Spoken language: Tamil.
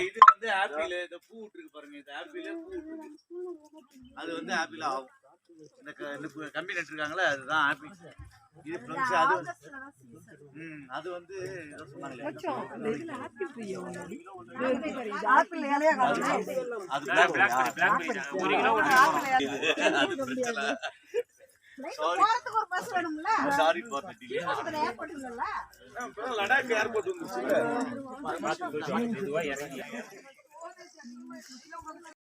இது வந்து ஆப்பிள் இந்த பூ இருக்கு பாருங்க, இந்த ஆப்பிள் பூ அது வந்து ஆப்பிள் ஆகும். இந்த கம்பி நட்டு இருக்காங்களே அதுதான் ஆப்பிள். இது பிளம்ஸ். அது வந்து ஏதோ சொன்னாங்களே sorry for the delay. Ladakh airport வந்துச்சு.